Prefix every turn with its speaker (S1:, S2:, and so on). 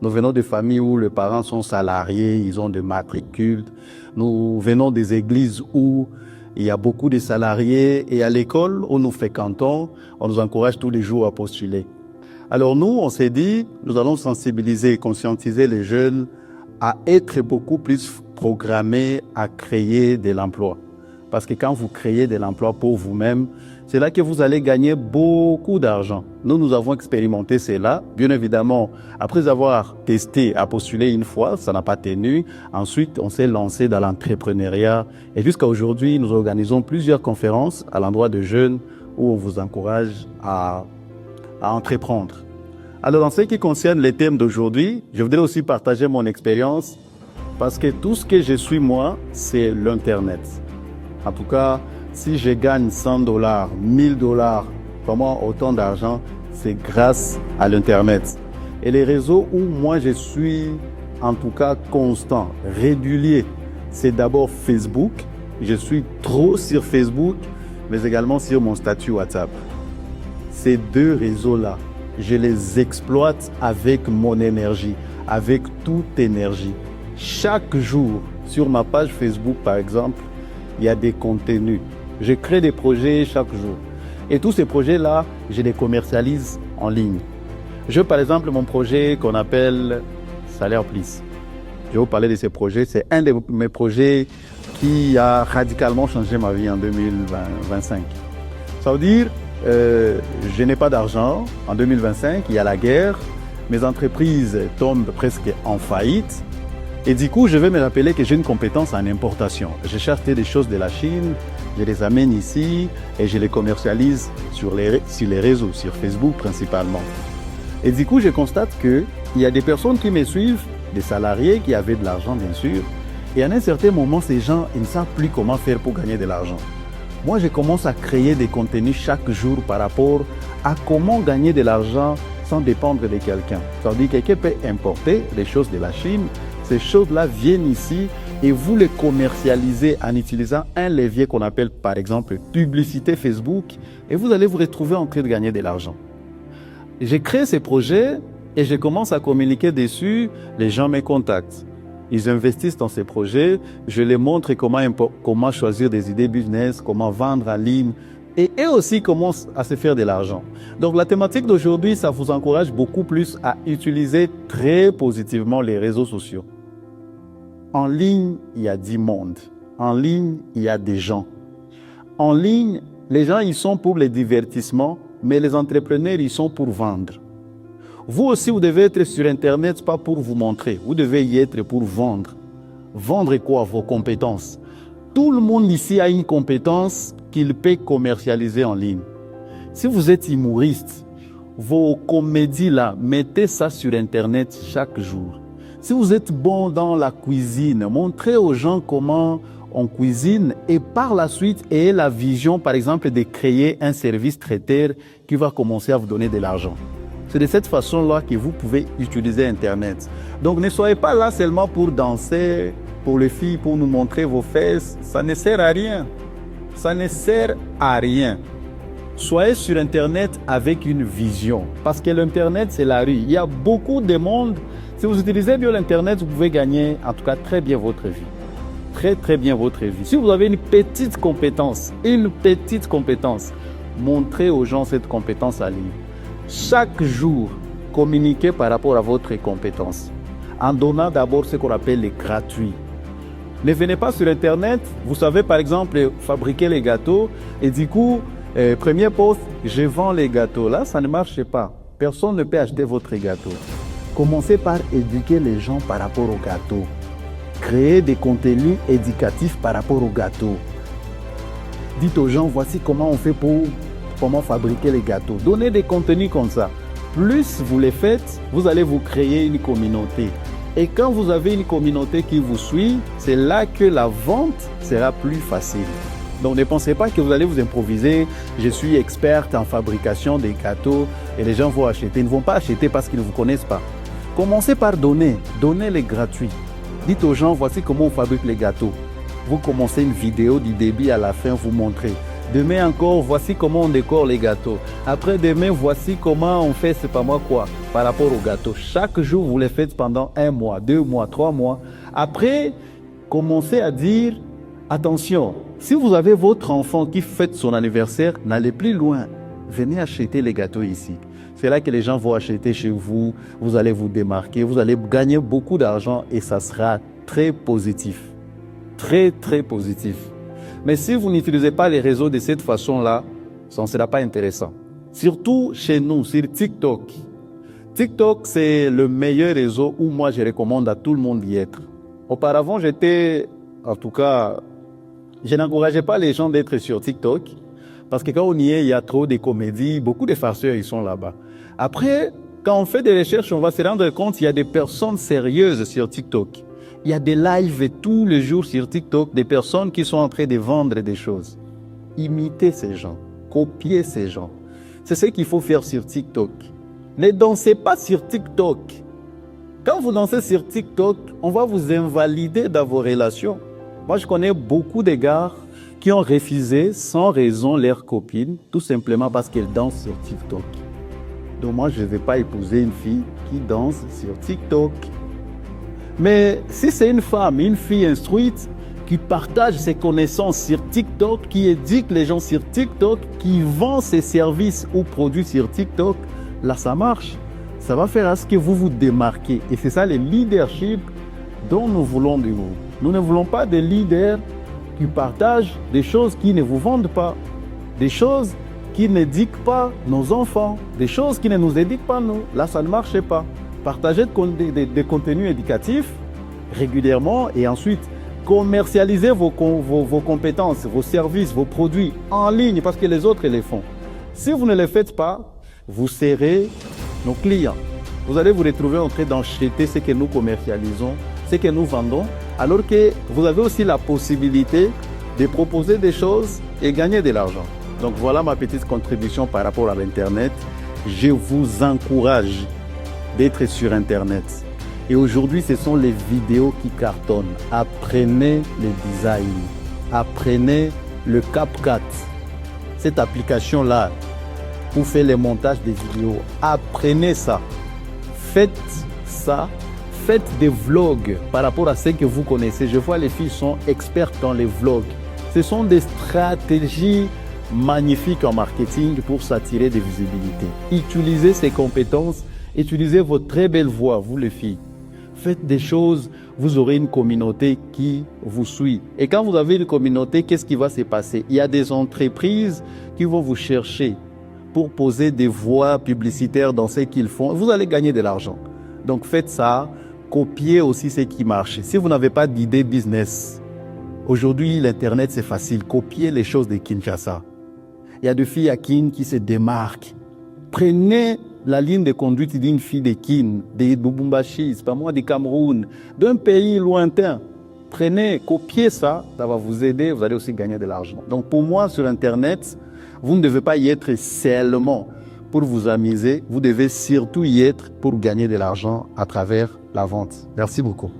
S1: Nous venons de familles où les parents sont salariés, ils ont des matricules. Nous venons des églises où il y a beaucoup de salariés et à l'école où nous fréquentons, on nous encourage tous les jours à postuler. Alors nous, on s'est dit, nous allons sensibiliser et conscientiser les jeunes à être beaucoup plus programmés à créer de l'emploi. Parce que quand vous créez de l'emploi pour vous-même, c'est là que vous allez gagner beaucoup d'argent. Nous avons expérimenté cela. Bien évidemment, après avoir testé, à postuler une fois, ça n'a pas tenu. Ensuite, on s'est lancé dans l'entrepreneuriat. Et jusqu'à aujourd'hui, nous organisons plusieurs conférences à l'endroit de jeunes où on vous encourage à entreprendre. Alors, dans ce qui concerne les thèmes d'aujourd'hui, je voudrais aussi partager mon expérience parce que tout ce que je suis moi, c'est l'Internet. En tout cas, si je gagne $100, $1000, vraiment autant d'argent, c'est grâce à l'Internet. Et les réseaux où moi je suis en tout cas constant, régulier, c'est d'abord Facebook. Je suis trop sur Facebook, mais également sur mon statut WhatsApp. Ces deux réseaux-là, je les exploite avec mon énergie, avec toute énergie. Chaque jour, sur ma page Facebook par exemple, il y a des contenus. Je crée des projets chaque jour. Et tous ces projets-là, je les commercialise en ligne. Par exemple, mon projet qu'on appelle Salaire Plus. Je vais vous parler de ces projets. C'est un de mes projets qui a radicalement changé ma vie en 2025. Ça veut dire, je n'ai pas d'argent. En 2025, il y a la guerre. Mes entreprises tombent presque en faillite. Et du coup, je vais me rappeler que j'ai une compétence en importation. Je cherche des choses de la Chine, je les amène ici et je les commercialise sur les réseaux, sur Facebook principalement. Et du coup, je constate qu'il y a des personnes qui me suivent, des salariés qui avaient de l'argent bien sûr. Et à un certain moment, ces gens, ils ne savent plus comment faire pour gagner de l'argent. Moi, je commence à créer des contenus chaque jour par rapport à comment gagner de l'argent sans dépendre de quelqu'un. Ça veut dire que quelqu'un peut importer des choses de la Chine. Ces choses-là viennent ici et vous les commercialisez en utilisant un levier qu'on appelle par exemple publicité Facebook et vous allez vous retrouver en train de gagner de l'argent. J'ai créé ces projets et je commence à communiquer dessus. Les gens me contactent. Ils investissent dans ces projets. Je les montre comment choisir des idées business, comment vendre en ligne. Et eux aussi commencent à se faire de l'argent. Donc la thématique d'aujourd'hui, ça vous encourage beaucoup plus à utiliser très positivement les réseaux sociaux. En ligne, il y a du monde. En ligne, il y a des gens. En ligne, les gens, ils sont pour les divertissements, mais les entrepreneurs, ils sont pour vendre. Vous aussi, vous devez être sur Internet, pas pour vous montrer. Vous devez y être pour vendre. Vendre quoi? Vos compétences. Tout le monde ici a une compétence qu'il peut commercialiser en ligne. Si vous êtes humoriste, vos comédies là, mettez ça sur Internet chaque jour. Si vous êtes bon dans la cuisine, montrez aux gens comment on cuisine et par la suite, ayez la vision, par exemple, de créer un service traiteur qui va commencer à vous donner de l'argent. C'est de cette façon-là que vous pouvez utiliser Internet. Donc, ne soyez pas là seulement pour danser, pour les filles, pour nous montrer vos fesses. Ça ne sert à rien. Ça ne sert à rien. Soyez sur Internet avec une vision. Parce que l'Internet, c'est la rue. Il y a beaucoup de monde. Si vous utilisez bien l'Internet, vous pouvez gagner, en tout cas, très bien votre vie. Très, très bien votre vie. Si vous avez une petite compétence, montrez aux gens cette compétence en ligne. Chaque jour, communiquez par rapport à votre compétence. En donnant d'abord ce qu'on appelle les gratuits. Ne venez pas sur Internet, vous savez par exemple fabriquer les gâteaux et du coup, premier poste, je vends les gâteaux. Là, ça ne marche pas. Personne ne peut acheter votre gâteau. Commencez par éduquer les gens par rapport au gâteau. Créez des contenus éducatifs par rapport au gâteau. Dites aux gens, voici comment on fait pour fabriquer les gâteaux. Donnez des contenus comme ça. Plus vous les faites, vous allez vous créer une communauté. Et quand vous avez une communauté qui vous suit, c'est là que la vente sera plus facile. Donc ne pensez pas que vous allez vous improviser. Je suis experte en fabrication des gâteaux et les gens vont acheter. Ils ne vont pas acheter parce qu'ils ne vous connaissent pas. Commencez par donner. Donnez les gratuits. Dites aux gens, voici comment on fabrique les gâteaux. Vous commencez une vidéo du début à la fin, vous montrez. Demain encore, voici comment on décore les gâteaux. Après demain, voici comment on fait, c'est pas moi quoi, par rapport aux gâteaux. Chaque jour, vous les faites pendant 1 mois, 2 mois, 3 mois. Après, commencez à dire, attention, si vous avez votre enfant qui fête son anniversaire, n'allez plus loin. Venez acheter les gâteaux ici. C'est là que les gens vont acheter chez vous, vous allez vous démarquer, vous allez gagner beaucoup d'argent et ça sera très positif. Très, très positif. Mais si vous n'utilisez pas les réseaux de cette façon-là, ça ne sera pas intéressant. Surtout chez nous, sur TikTok. TikTok, c'est le meilleur réseau où moi, je recommande à tout le monde d'y être. Auparavant, en tout cas, je n'encourageais pas les gens d'être sur TikTok parce que quand on y est, il y a trop de comédies, beaucoup de farceurs, ils sont là-bas. Après, quand on fait des recherches, on va se rendre compte qu'il y a des personnes sérieuses sur TikTok. Il y a des lives tous les jours sur TikTok, des personnes qui sont en train de vendre des choses. Imitez ces gens, copiez ces gens. C'est ce qu'il faut faire sur TikTok. Ne dansez pas sur TikTok. Quand vous dansez sur TikTok, on va vous invalider dans vos relations. Moi, je connais beaucoup de gars qui ont refusé sans raison leur copine, tout simplement parce qu'elle danse sur TikTok. Donc moi, je ne vais pas épouser une fille qui danse sur TikTok. Mais si c'est une femme, une fille instruite, qui partage ses connaissances sur TikTok, qui éduque les gens sur TikTok, qui vend ses services ou produits sur TikTok, là ça marche. Ça va faire à ce que vous vous démarquez. Et c'est ça le leadership dont nous voulons de vous. Nous ne voulons pas des leaders qui partagent des choses qui ne vous vendent pas, des choses qui n'éduquent pas nos enfants, des choses qui ne nous éduquent pas nous. Là, ça ne marche pas. Partagez des contenus éducatifs régulièrement et ensuite commercialisez vos compétences, vos services, vos produits en ligne parce que les autres les font. Si vous ne les faites pas, vous serez nos clients. Vous allez vous retrouver en train d'acheter ce que nous commercialisons, ce que nous vendons, alors que vous avez aussi la possibilité de proposer des choses et gagner de l'argent. Donc voilà ma petite contribution par rapport à l'Internet. Je vous encourage d'être sur Internet. Et aujourd'hui, ce sont les vidéos qui cartonnent. Apprenez le design. Apprenez le CapCut. Cette application-là, pour faire le montage des vidéos. Apprenez ça. Faites ça. Faites des vlogs par rapport à ce que vous connaissez. Je vois les filles sont expertes dans les vlogs. Ce sont des stratégies magnifiques en marketing pour s'attirer des visibilités. Utilisez ces compétences. Utilisez votre très belle voix, vous les filles. Faites des choses, vous aurez une communauté qui vous suit. Et quand vous avez une communauté, qu'est-ce qui va se passer? Il y a des entreprises qui vont vous chercher pour poser des voix publicitaires dans ce qu'ils font. Vous allez gagner de l'argent. Donc faites ça, copiez aussi ce qui marche. Si vous n'avez pas d'idée business, aujourd'hui l'Internet c'est facile. Copiez les choses de Kinshasa. Il y a des filles à Kin qui se démarquent. Prenez la ligne de conduite d'une fille de Kin, de Lubumbashi, c'est pas moi, du Cameroun, d'un pays lointain. Prenez, copiez ça, ça va vous aider, vous allez aussi gagner de l'argent. Donc pour moi, sur Internet, vous ne devez pas y être seulement pour vous amuser, vous devez surtout y être pour gagner de l'argent à travers la vente. Merci beaucoup.